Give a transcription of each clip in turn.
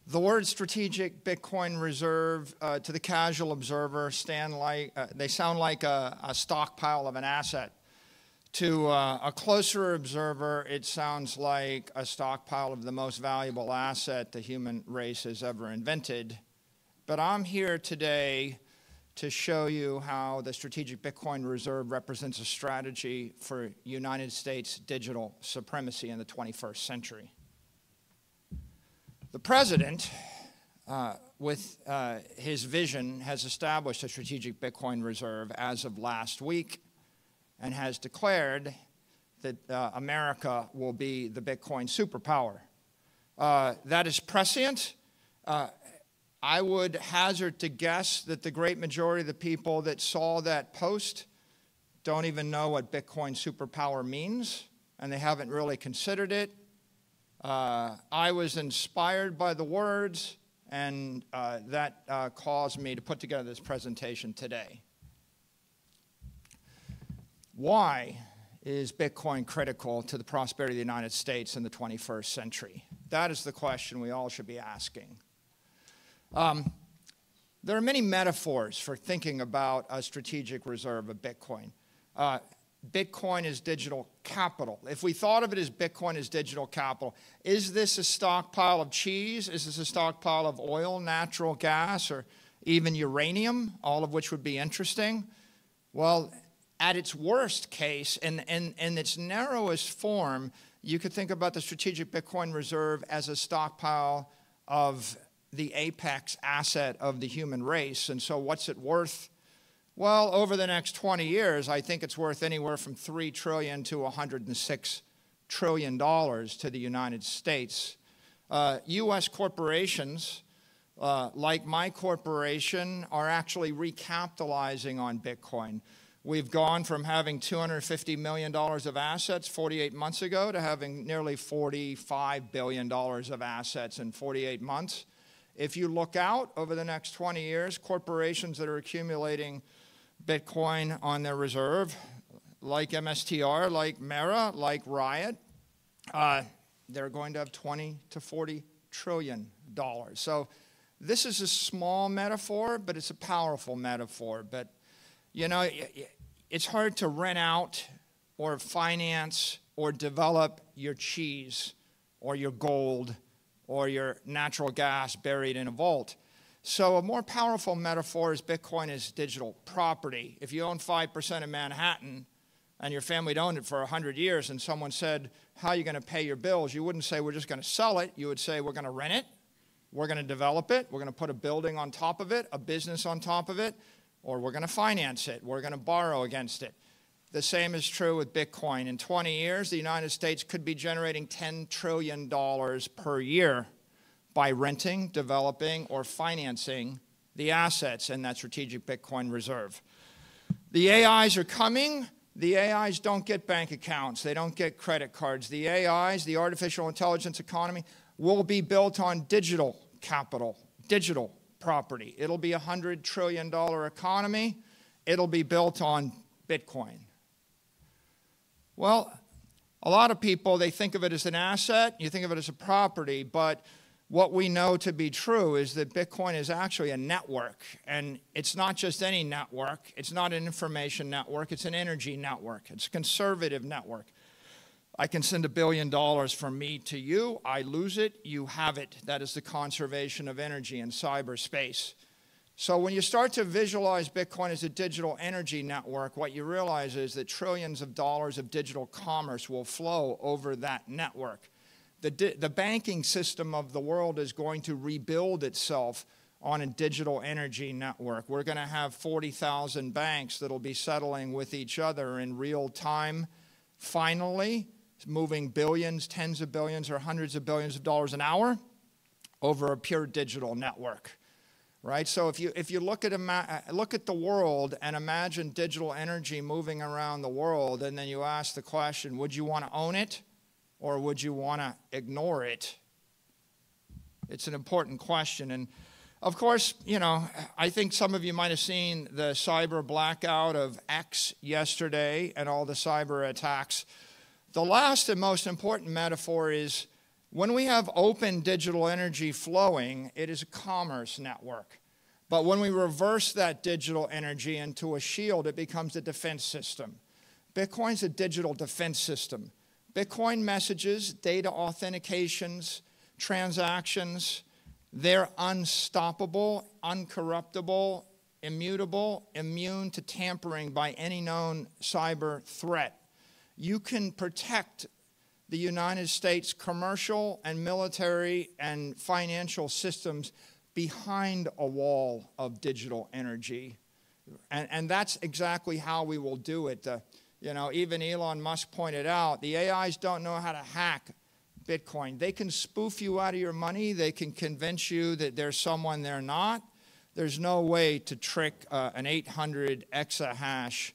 The word strategic Bitcoin reserve to the casual observer they sound like a stockpile of an asset. To a closer observer, it sounds like a stockpile of the most valuable asset the human race has ever invented. But I'm here today to show you how the strategic Bitcoin reserve represents a strategy for United States digital supremacy in the 21st century. The president, with his vision, has established a strategic Bitcoin reserve as of last week and has declared that America will be the Bitcoin superpower. That is prescient. I would hazard to guess that the great majority of the people that saw that post don't even know what Bitcoin superpower means, and they haven't really considered it. I was inspired by the words, and that caused me to put together this presentation today. Why is Bitcoin critical to the prosperity of the United States in the 21st century? That is the question we all should be asking. There are many metaphors for thinking about a strategic reserve of Bitcoin. Bitcoin is digital capital. If we thought of it as Bitcoin as digital capital, is this a stockpile of cheese? Is this a stockpile of oil, natural gas, or even uranium, all of which would be interesting? Well, at its worst case, in its narrowest form, you could think about the strategic Bitcoin reserve as a stockpile of the apex asset of the human race. And so what's it worth? Well, over the next 20 years, I think it's worth anywhere from $3 trillion to $106 trillion to the United States. U.S. corporations, like my corporation, are actually recapitalizing on Bitcoin. We've gone from having $250 million of assets 48 months ago to having nearly $45 billion of assets in 48 months. If you look out over the next 20 years, corporations that are accumulating Bitcoin on their reserve, like MSTR, like Mara, like Riot, they're going to have $20 to $40 trillion. So this is a small metaphor, but it's a powerful metaphor. But, you know, it's hard to rent out or finance or develop your cheese or your gold or your natural gas buried in a vault. So a more powerful metaphor is Bitcoin as digital property. If you own 5% of Manhattan and your family had owned it for 100 years and someone said, how are you going to pay your bills? You wouldn't say, we're just going to sell it. You would say, we're going to rent it. We're going to develop it. We're going to put a building on top of it, a business on top of it, or we're going to finance it. We're going to borrow against it. The same is true with Bitcoin. In 20 years, the United States could be generating $10 trillion per year by renting, developing, or financing the assets in that strategic Bitcoin reserve. The AIs are coming. The AIs don't get bank accounts. They don't get credit cards. The AIs, the artificial intelligence economy, will be built on digital capital, digital property. It'll be a $100 trillion economy. It'll be built on Bitcoin. Well, a lot of people, they think of it as an asset. You think of it as a property, but what we know to be true is that Bitcoin is actually a network, and it's not just any network. It's not an information network. It's an energy network. It's a conservative network. I can send $1 billion from me to you. I lose it. You have it. That is the conservation of energy in cyberspace. So when you start to visualize Bitcoin as a digital energy network, what you realize is that trillions of dollars of digital commerce will flow over that network. The banking system of the world is going to rebuild itself on a digital energy network. We're going to have 40,000 banks that will be settling with each other in real time, finally, moving billions, tens of billions, or hundreds of billions of dollars an hour over a pure digital network. Right? So if you look at the world and imagine digital energy moving around the world, and then you ask the question, would you want to own it? Or would you want to ignore it? It's an important question. And of course, you know, I think some of you might have seen the cyber blackout of X yesterday and all the cyber attacks. The last and most important metaphor is When we have open digital energy flowing, it is a commerce network. But when we reverse that digital energy into a shield, it becomes a defense system. Bitcoin's a digital defense system. Bitcoin messages, data authentications, transactions, they're unstoppable, uncorruptible, immutable, immune to tampering by any known cyber threat. You can protect the United States commercial and military and financial systems behind a wall of digital energy. And that's exactly how we will do it. Even Elon Musk pointed out, the AIs don't know how to hack Bitcoin. They can spoof you out of your money. They can convince you that there's someone they're not. There's no way to trick an 800 exahash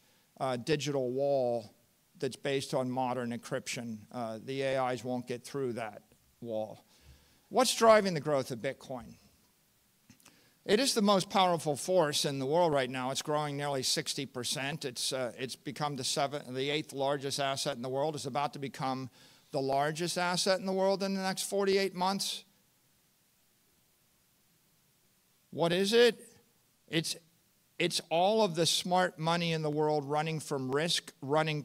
digital wall that's based on modern encryption. The AIs won't get through that wall. What's driving the growth of Bitcoin? It is the most powerful force in the world right now. It's growing nearly 60%. It's become the eighth largest asset in the world. It's about to become the largest asset in the world in the next 48 months. What is it? It's all of the smart money in the world running from risk, running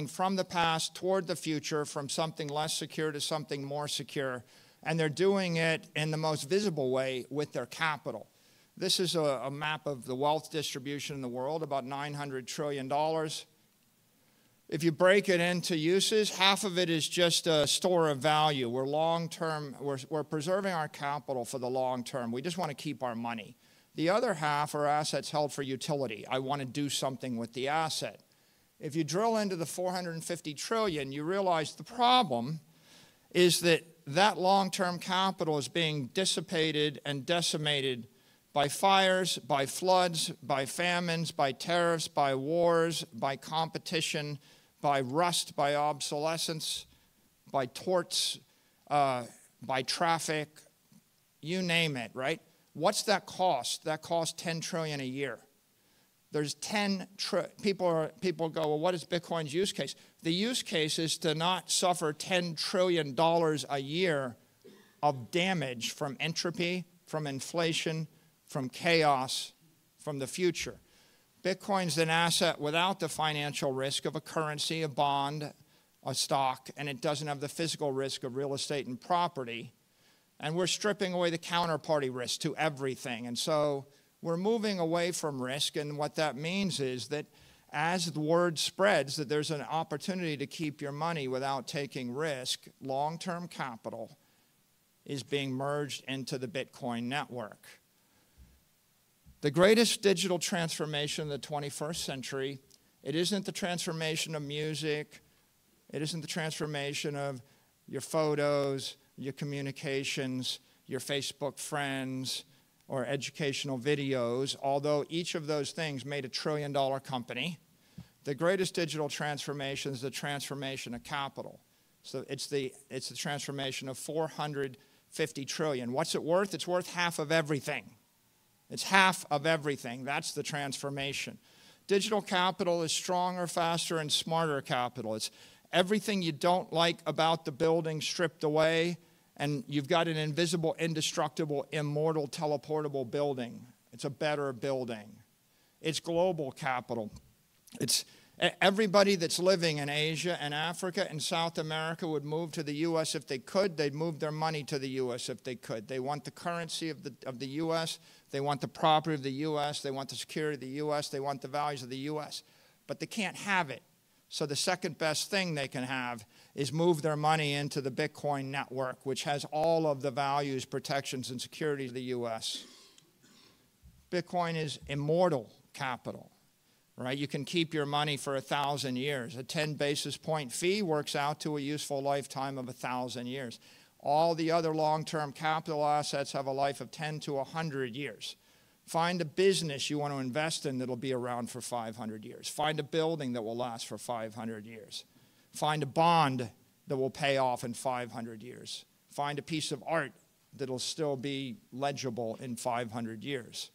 from the past toward the future, from something less secure to something more secure. And they're doing it in the most visible way with their capital. This is a map of the wealth distribution in the world, about $900 trillion. If you break it into uses, half of it is just a store of value. We're long-term, we're preserving our capital for the long term. We just want to keep our money. The other half are assets held for utility. I want to do something with the asset. If you drill into the 450 trillion, you realize the problem is that that long-term capital is being dissipated and decimated by fires, by floods, by famines, by tariffs, by wars, by competition, by rust, by obsolescence, by torts, by traffic, you name it, right? What's that cost? That costs $10 trillion a year. There's people go, well, what is Bitcoin's use case? The use case is to not suffer $10 trillion a year of damage from entropy, from inflation, from chaos, from the future. Bitcoin's an asset without the financial risk of a currency, a bond, a stock, and it doesn't have the physical risk of real estate and property. And we're stripping away the counterparty risk to everything. And so we're moving away from risk, and what that means is that as the word spreads that there's an opportunity to keep your money without taking risk, long-term capital is being merged into the Bitcoin network. The greatest digital transformation of the 21st century, it isn't the transformation of music, it isn't the transformation of your photos, your communications, your Facebook friends, or educational videos, although each of those things made $1 trillion company. The greatest digital transformation is the transformation of capital. So it's the transformation of 450 trillion. What's it worth? It's worth half of everything. It's half of everything. That's the transformation. Digital capital is stronger, faster, and smarter capital. It's everything you don't like about the building stripped away, and you've got an invisible, indestructible, immortal, teleportable building. It's a better building. It's global capital. It's everybody that's living in Asia and Africa and South America would move to the U.S. if they could. They'd move their money to the U.S. if they could. They want the currency of the U.S. They want the property of the U.S. They want the security of the U.S. They want the values of the U.S. But they can't have it. So the second best thing they can have is move their money into the Bitcoin network, which has all of the values, protections, and securities of the U.S. Bitcoin is immortal capital, right? You can keep your money for 1,000 years. A 10 basis point fee works out to a useful lifetime of 1,000 years. All the other long-term capital assets have a life of 10 to 100 years. Find a business you want to invest in that'll be around for 500 years. Find a building that will last for 500 years. Find a bond that will pay off in 500 years. Find a piece of art that'll still be legible in 500 years.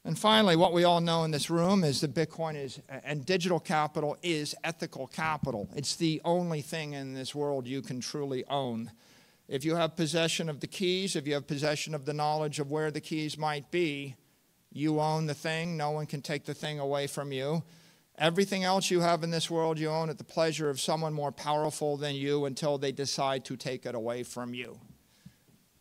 And finally, what we all know in this room is that Bitcoin is, and digital capital is ethical capital. It's the only thing in this world you can truly own. If you have possession of the keys, if you have possession of the knowledge of where the keys might be, you own the thing. No one can take the thing away from you. Everything else you have in this world, you own at the pleasure of someone more powerful than you until they decide to take it away from you.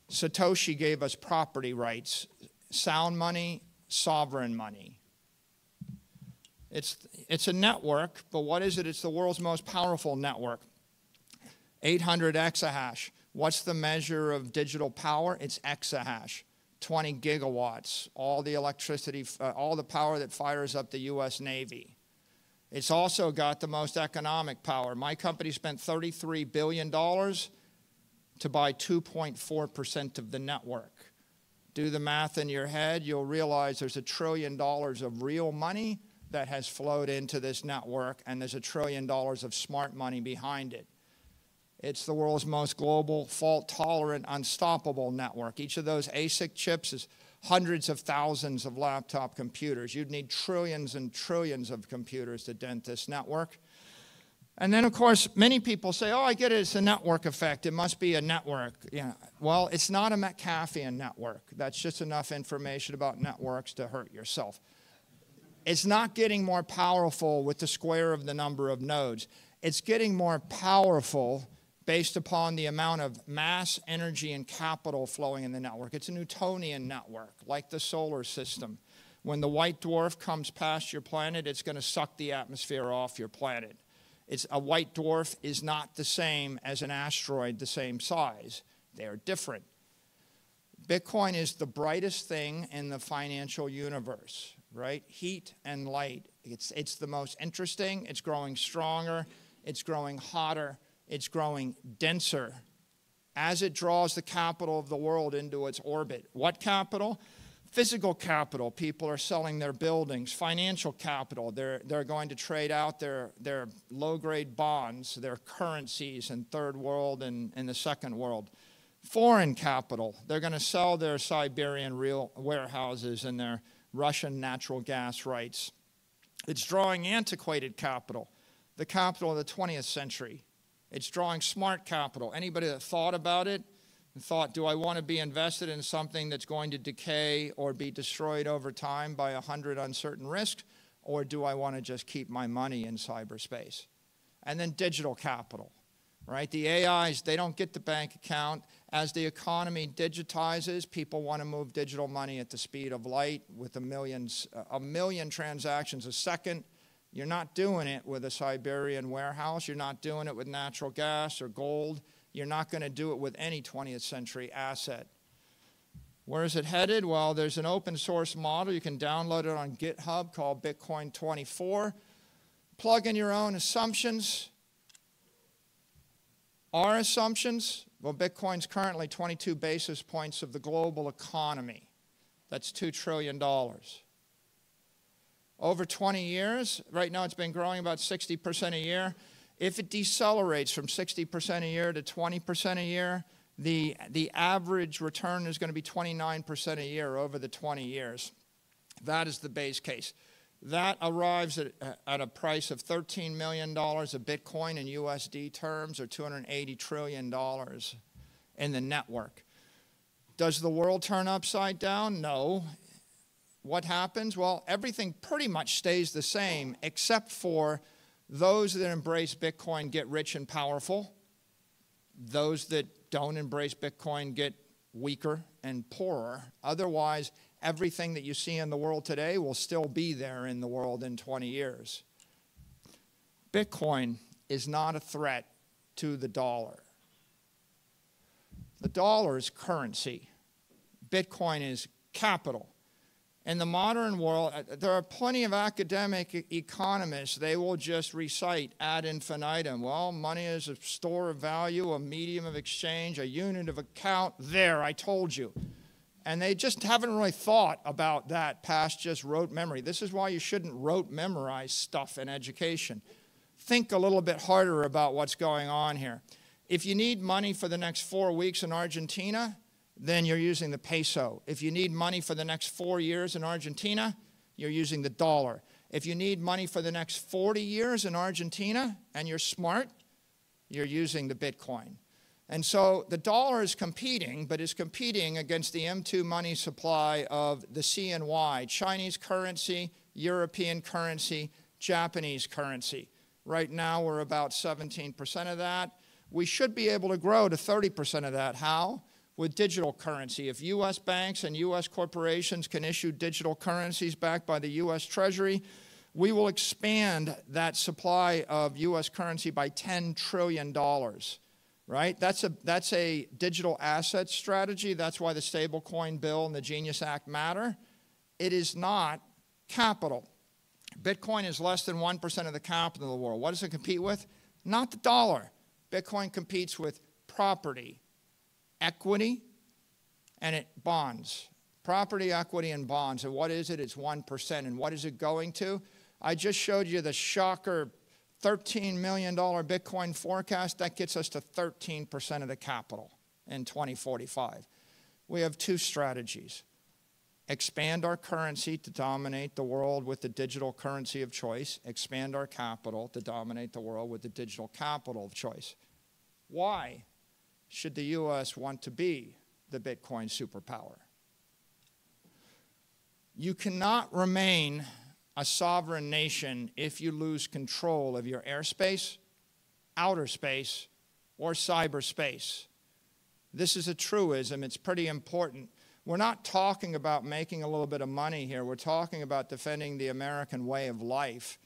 Satoshi gave us property rights, sound money, sovereign money. It's a network, but what is it? It's the world's most powerful network. 800 exahash. What's the measure of digital power? It's exahash. 20 gigawatts, all the electricity, all the power that fires up the U.S. Navy. It's also got the most economic power. My company spent $33 billion to buy 2.4% of the network. Do the math in your head, you'll realize there's $1 trillion of real money that has flowed into this network, and there's $1 trillion of smart money behind it. It's the world's most global, fault-tolerant, unstoppable network. Each of those ASIC chips is hundreds of thousands of laptop computers. You'd need trillions and trillions of computers to dent this network. And then, of course, many people say, oh, I get it, it's a network effect. It must be a network. Yeah. Well, it's not a Metcalfian network. That's just enough information about networks to hurt yourself. It's not getting more powerful with the square of the number of nodes. It's getting more powerful based upon the amount of mass, energy, and capital flowing in the network. It's a Newtonian network, like the solar system. When the white dwarf comes past your planet, it's going to suck the atmosphere off your planet. A white dwarf is not the same as an asteroid the same size. They're different. Bitcoin is the brightest thing in the financial universe, right? Heat and light. It's the most interesting. It's growing stronger. It's growing hotter. It's growing denser as it draws the capital of the world into its orbit. What capital? Physical capital. People are selling their buildings. Financial capital. They're going to trade out their low-grade bonds, their currencies in third world and in the second world. Foreign capital. They're going to sell their Siberian real warehouses and their Russian natural gas rights. It's drawing antiquated capital, the capital of the 20th century. It's drawing smart capital. Anybody that thought about it and thought, do I want to be invested in something that's going to decay or be destroyed over time by 100 uncertain risks, or do I want to just keep my money in cyberspace? And then digital capital, right? The AIs, they don't get the bank account. As the economy digitizes, people want to move digital money at the speed of light with a million transactions a second. You're not doing it with a Siberian warehouse. You're not doing it with natural gas or gold. You're not going to do it with any 20th century asset. Where is it headed? Well, there's an open source model. You can download it on GitHub called Bitcoin 24. Plug in your own assumptions. Our assumptions? Well, Bitcoin's currently 22 basis points of the global economy. That's $2 trillion. Over 20 years, right now it's been growing about 60% a year. If it decelerates from 60% a year to 20% a year, the average return is going to be 29% a year over the 20 years. That is the base case. That arrives at a price of $13 million a Bitcoin in USD terms, or $280 trillion in the network. Does the world turn upside down? No. What happens? Well, everything pretty much stays the same, except for those that embrace Bitcoin get rich and powerful. Those that don't embrace Bitcoin get weaker and poorer. Otherwise, everything that you see in the world today will still be there in the world in 20 years. Bitcoin is not a threat to the dollar. The dollar is currency. Bitcoin is capital. In the modern world, there are plenty of academic economists. They will just recite ad infinitum. Well, money is a store of value, a medium of exchange, a unit of account. There, I told you. And they just haven't really thought about that past just rote memory. This is why you shouldn't rote memorize stuff in education. Think a little bit harder about what's going on here. If you need money for the next 4 weeks in Argentina, then you're using the peso. If you need money for the next 4 years in Argentina, you're using the dollar. If you need money for the next 40 years in Argentina and you're smart, you're using the Bitcoin. And so the dollar is competing, but is competing against the M2 money supply of the CNY, Chinese currency, European currency, Japanese currency. Right now, we're about 17% of that. We should be able to grow to 30% of that. How? With digital currency. If U.S. banks and U.S. corporations can issue digital currencies backed by the U.S. Treasury, we will expand that supply of U.S. currency by $10 trillion, right? That's a digital asset strategy. That's why the stablecoin bill and the Genius Act matter. It is not capital. Bitcoin is less than 1% of the capital of the world. What does it compete with? Not the dollar. Bitcoin competes with property, equity, and bonds. Property, equity, and bonds. And what is it? It's 1%. And what is it going to? I just showed you the shocker $13 million Bitcoin forecast. That gets us to 13% of the capital in 2045. We have two strategies. Expand our currency to dominate the world with the digital currency of choice. Expand our capital to dominate the world with the digital capital of choice. Why should the U.S. want to be the Bitcoin superpower? You cannot remain a sovereign nation if you lose control of your airspace, outer space, or cyberspace. This is a truism. It's pretty important. We're not talking about making a little bit of money here. We're talking about defending the American way of life.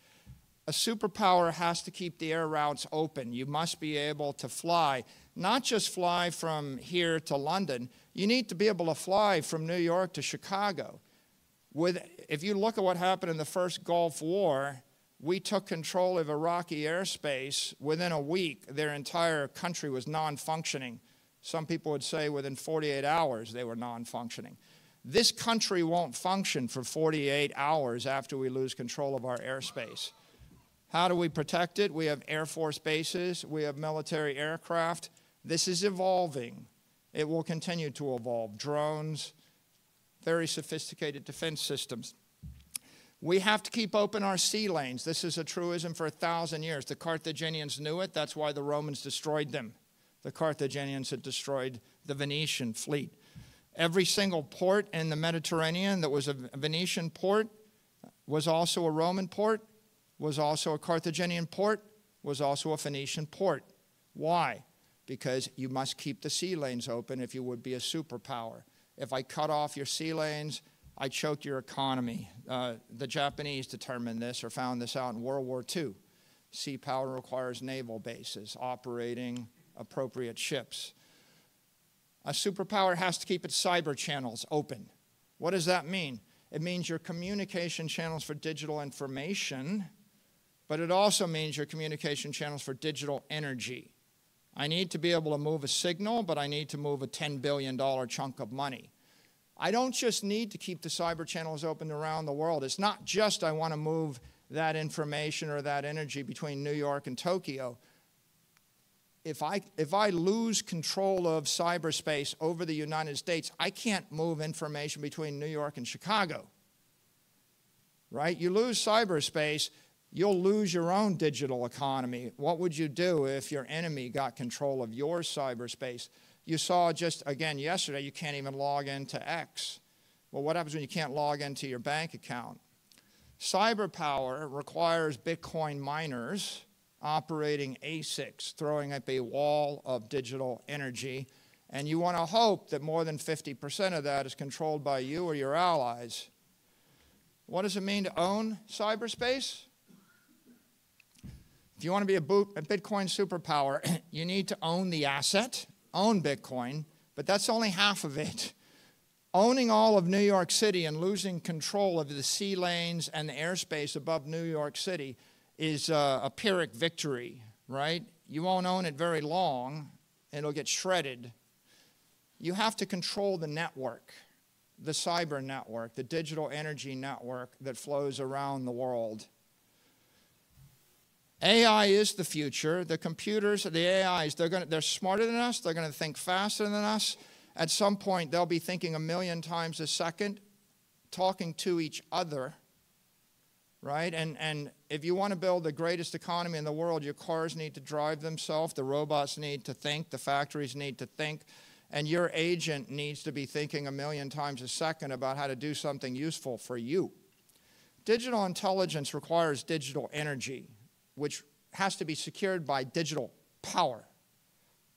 A superpower has to keep the air routes open. You must be able to fly, not just fly from here to London. You need to be able to fly from New York to Chicago. If you look at what happened in the first Gulf War, we took control of Iraqi airspace. Within a week, their entire country was non-functioning. Some people would say within 48 hours they were non-functioning. This country won't function for 48 hours after we lose control of our airspace. How do we protect it? We have Air Force bases. We have military aircraft. This is evolving. It will continue to evolve. Drones, very sophisticated defense systems. We have to keep open our sea lanes. This is a truism for 1,000 years. The Carthaginians knew it. That's why the Romans destroyed them. The Carthaginians had destroyed the Venetian fleet. Every single port in the Mediterranean that was a Venetian port was also a Roman port, was also a Carthaginian port, was also a Phoenician port. Why? Because you must keep the sea lanes open if you would be a superpower. If I cut off your sea lanes, I choke your economy. The Japanese determined this or found this out in World War II. Sea power requires naval bases operating appropriate ships. A superpower has to keep its cyber channels open. What does that mean? It means your communication channels for digital information, but it also means your communication channels for digital energy. I need to be able to move a signal, but I need to move a $10 billion chunk of money. I don't just need to keep the cyber channels open around the world. It's not just I want to move that information or that energy between New York and Tokyo. If I lose control of cyberspace over the United States, I can't move information between New York and Chicago, right? You lose cyberspace, you'll lose your own digital economy. What would you do if your enemy got control of your cyberspace? You saw just, again, yesterday, you can't even log into X. Well, what happens when you can't log into your bank account? Cyber power requires Bitcoin miners operating ASICs, throwing up a wall of digital energy. And you want to hope that more than 50% of that is controlled by you or your allies. What does it mean to own cyberspace? If you want to be a Bitcoin superpower, you need to own the asset, own Bitcoin, but that's only half of it. Owning all of New York City and losing control of the sea lanes and the airspace above New York City is a Pyrrhic victory, right? You won't own it very long. It'll get shredded. You have to control the network, the cyber network, the digital energy network that flows around the world. AI is the future. The computers, the AIs, they're smarter than us. They're going to think faster than us. At some point, they'll be thinking 1,000,000 times a second, talking to each other, right? And if you want to build the greatest economy in the world, your cars need to drive themselves, the robots need to think, the factories need to think, and your agent needs to be thinking 1,000,000 times a second about how to do something useful for you. Digital intelligence requires digital energy, which has to be secured by digital power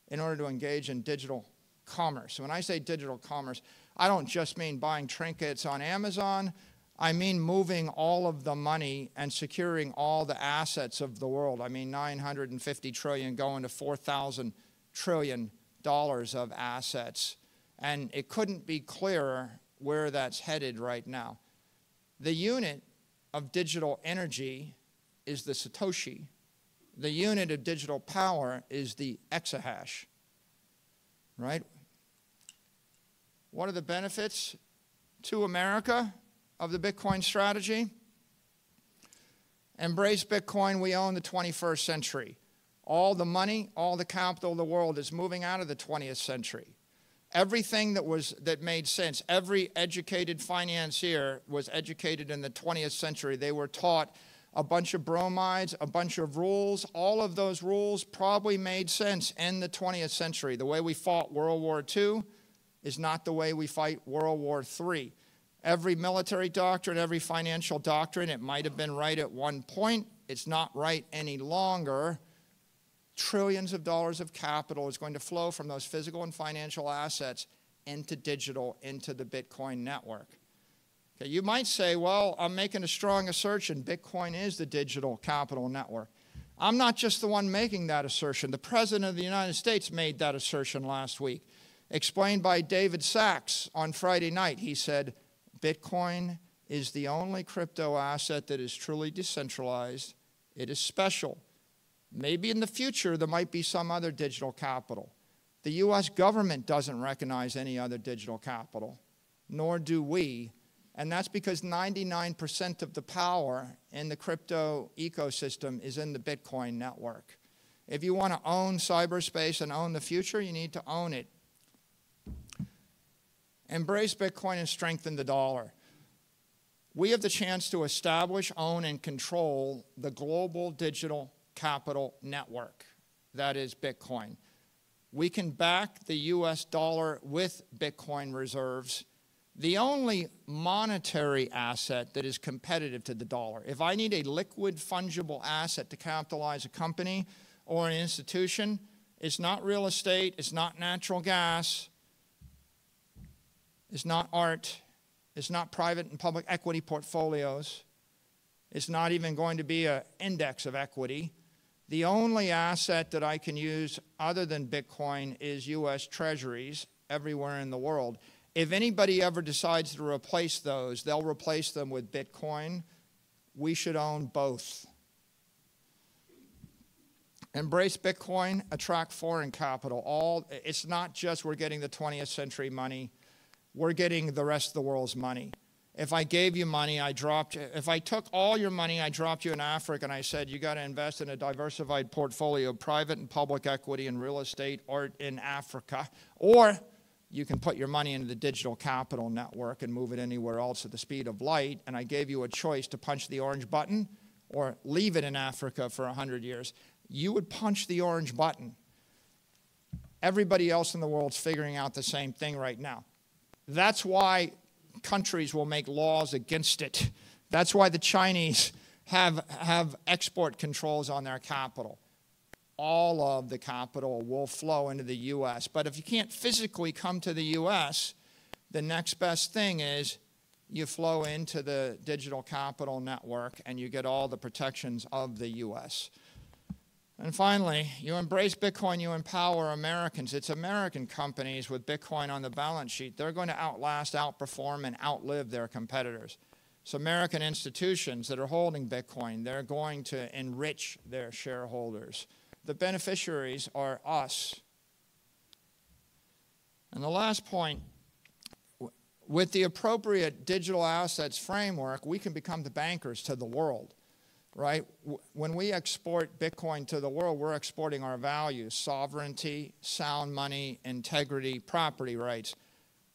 in order to engage in digital commerce. When I say digital commerce, I don't just mean buying trinkets on Amazon. I mean moving all of the money and securing all the assets of the world. I mean $950 trillion going to $4,000 trillion of assets. And it couldn't be clearer where that's headed right now. The unit of digital energy is the Satoshi. The unit of digital power is the exahash, right? What are the benefits to America of the Bitcoin strategy? Embrace Bitcoin, we own the 21st century. All the money, all the capital of the world is moving out of the 20th century. Everything that made sense, every educated financier was educated in the 20th century. They were taught a bunch of bromides, a bunch of rules. All of those rules probably made sense in the 20th century. The way we fought World War II is not the way we fight World War III. Every military doctrine, every financial doctrine, it might have been right at one point. It's not right any longer. Trillions of dollars of capital is going to flow from those physical and financial assets into digital, into the Bitcoin network. Okay, you might say, well, I'm making a strong assertion. Bitcoin is the digital capital network. I'm not just the one making that assertion. The President of the United States made that assertion last week. Explained by David Sachs on Friday night. He said, Bitcoin is the only crypto asset that is truly decentralized. It is special. Maybe in the future there might be some other digital capital. The U.S. government doesn't recognize any other digital capital, nor do we. And that's because 99% of the power in the crypto ecosystem is in the Bitcoin network. If you want to own cyberspace and own the future, you need to own it. Embrace Bitcoin and strengthen the dollar. We have the chance to establish, own, and control the global digital capital network. That is Bitcoin. We can back the US dollar with Bitcoin reserves, the only monetary asset that is competitive to the dollar. If I need a liquid fungible asset to capitalize a company or an institution, it's not real estate, it's not natural gas, it's not art, it's not private and public equity portfolios, it's not even going to be an index of equity. The only asset that I can use other than Bitcoin is US Treasuries everywhere in the world. If anybody ever decides to replace those, they'll replace them with Bitcoin. We should own both. Embrace Bitcoin, attract foreign capital. It's not just we're getting the 20th century money, we're getting the rest of the world's money. If I gave you money, if I took all your money, I dropped you in Africa and I said, you got to invest in a diversified portfolio of private and public equity and real estate art in Africa, or you can put your money into the digital capital network and move it anywhere else at the speed of light, and I gave you a choice to punch the orange button or leave it in Africa for 100 years, you would punch the orange button. Everybody else in the world's figuring out the same thing right now. That's why countries will make laws against it. That's why the Chinese have export controls on their capital. All of the capital will flow into the U.S. But if you can't physically come to the U.S., the next best thing is you flow into the digital capital network and you get all the protections of the U.S. And finally, you embrace Bitcoin, you empower Americans. It's American companies with Bitcoin on the balance sheet. They're going to outlast, outperform, and outlive their competitors. So American institutions that are holding Bitcoin, they're going to enrich their shareholders. The beneficiaries are us. And the last point, with the appropriate digital assets framework, we can become the bankers to the world. Right? When we export Bitcoin to the world, we're exporting our values, sovereignty, sound money, integrity, property rights.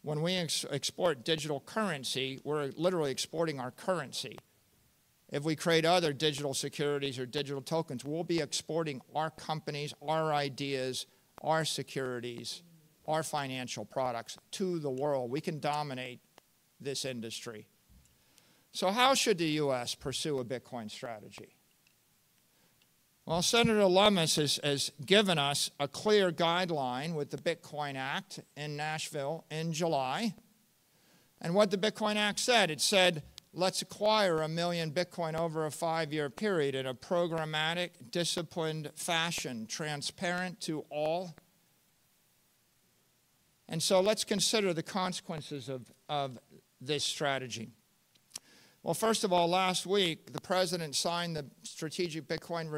When we export digital currency, we're literally exporting our currency. if we create other digital securities or digital tokens, we'll be exporting our companies, our ideas, our securities, our financial products to the world. We can dominate this industry. So how should the U.S. pursue a Bitcoin strategy? Well, Senator Lummis has given us a clear guideline with the Bitcoin Act in Nashville in July. And what the Bitcoin Act said, it said, let's acquire 1 million Bitcoin over a 5-year period in a programmatic, disciplined fashion, transparent to all. And so let's consider the consequences of this strategy. Well, first of all, last week, the President signed the Strategic Bitcoin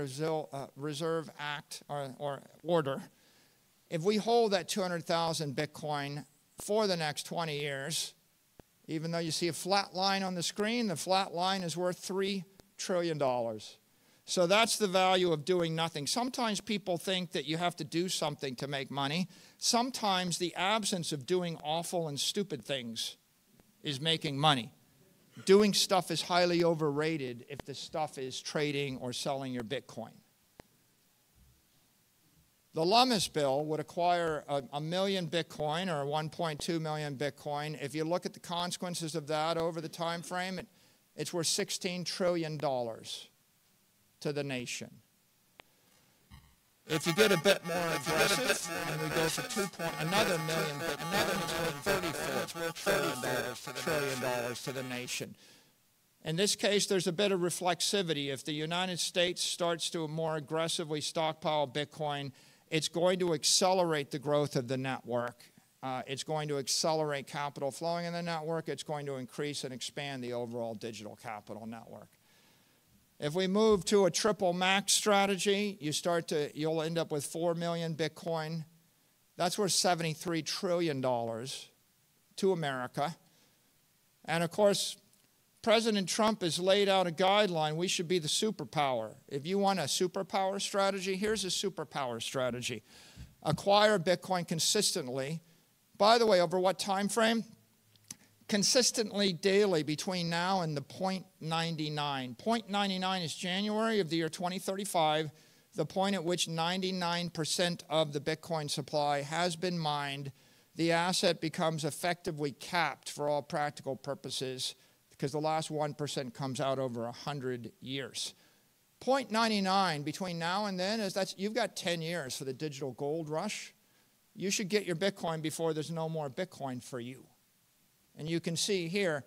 Reserve Act or order. If we hold that 200,000 Bitcoin for the next 20 years, even though you see a flat line on the screen, the flat line is worth $3 trillion. So that's the value of doing nothing. Sometimes people think that you have to do something to make money. Sometimes the absence of doing awful and stupid things is making money. Doing stuff is highly overrated if the stuff is trading or selling your Bitcoin. The Lummis bill would acquire 1 million Bitcoin or 1.2 million Bitcoin. If you look at the consequences of that over the time frame, it's worth $16 trillion to the nation. If you get a bit more aggressive, and we go for another million, it's worth $34 trillion to the nation. In this case, there's a bit of reflexivity. If the United States starts to more aggressively stockpile Bitcoin, it's going to accelerate the growth of the network. It's going to accelerate capital flowing in the network. It's going to increase and expand the overall digital capital network. If we move to a triple max strategy, you'll end up with 4 million Bitcoin. That's worth $73 trillion to America. And of course, President Trump has laid out a guideline. We should be the superpower. If you want a superpower strategy, here's a superpower strategy. Acquire Bitcoin consistently. By the way, over what time frame? Consistently daily between now and the 0.99. 0.99 is January of the year 2035, the point at which 99% of the Bitcoin supply has been mined. The asset becomes effectively capped for all practical purposes because the last 1% comes out over 100 years. 0.99 between now and then, you've got 10 years for the digital gold rush. You should get your Bitcoin before there's no more Bitcoin for you. And you can see here,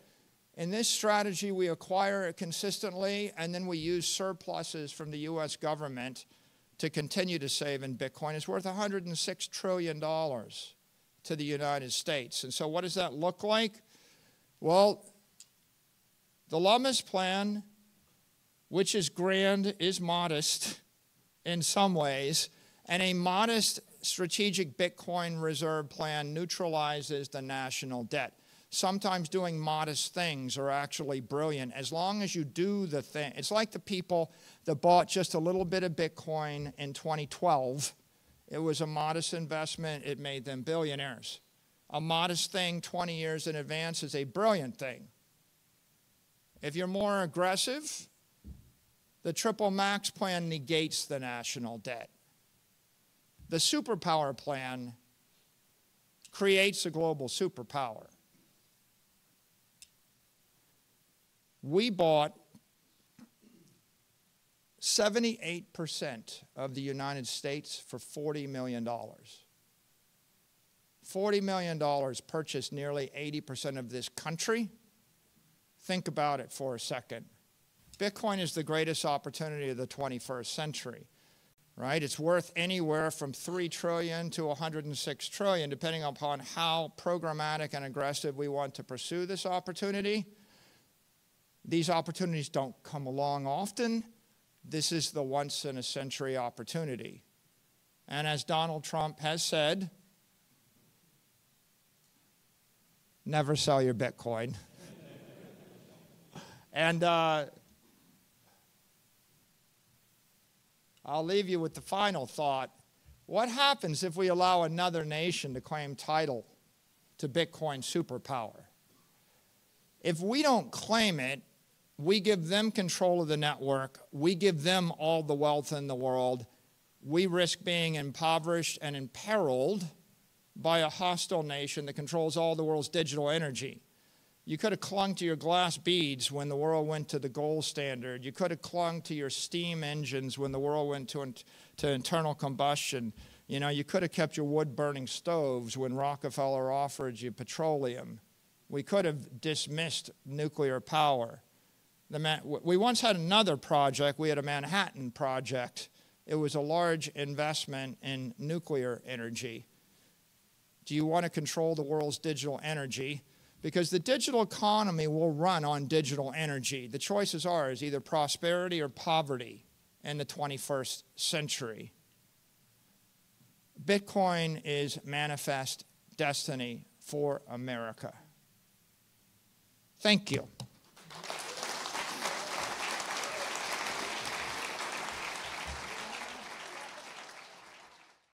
in this strategy, we acquire it consistently, and then we use surpluses from the U.S. government to continue to save in Bitcoin. It's worth $106 trillion to the United States. And so what does that look like? Well, the Lummis plan, which is grand, is modest in some ways, and a modest strategic Bitcoin reserve plan neutralizes the national debt. Sometimes doing modest things are actually brilliant as long as you do the thing. It's like the people that bought just a little bit of Bitcoin in 2012. It was a modest investment. It made them billionaires. A modest thing 20 years in advance is a brilliant thing. If you're more aggressive, the triple max plan negates the national debt. The superpower plan creates a global superpower. We bought 78% of the United States for $40 million. $40 million purchased nearly 80% of this country. Think about it for a second. Bitcoin is the greatest opportunity of the 21st century, right? It's worth anywhere from $3 trillion to $106 trillion, depending upon how programmatic and aggressive we want to pursue this opportunity. These opportunities don't come along often. This is the once-in-a-century opportunity. And as Donald Trump has said, never sell your Bitcoin. And I'll leave you with the final thought. What happens if we allow another nation to claim title to Bitcoin superpower? If we don't claim it, we give them control of the network. We give them all the wealth in the world. We risk being impoverished and imperiled by a hostile nation that controls all the world's digital energy. You could have clung to your glass beads when the world went to the gold standard. You could have clung to your steam engines when the world went to internal combustion. You know, you could have kept your wood-burning stoves when Rockefeller offered you petroleum. We could have dismissed nuclear power. We once had another project. We had a Manhattan Project. It was a large investment in nuclear energy. Do you want to control the world's digital energy? Because the digital economy will run on digital energy. The choices are either prosperity or poverty in the 21st century. Bitcoin is manifest destiny for America. Thank you.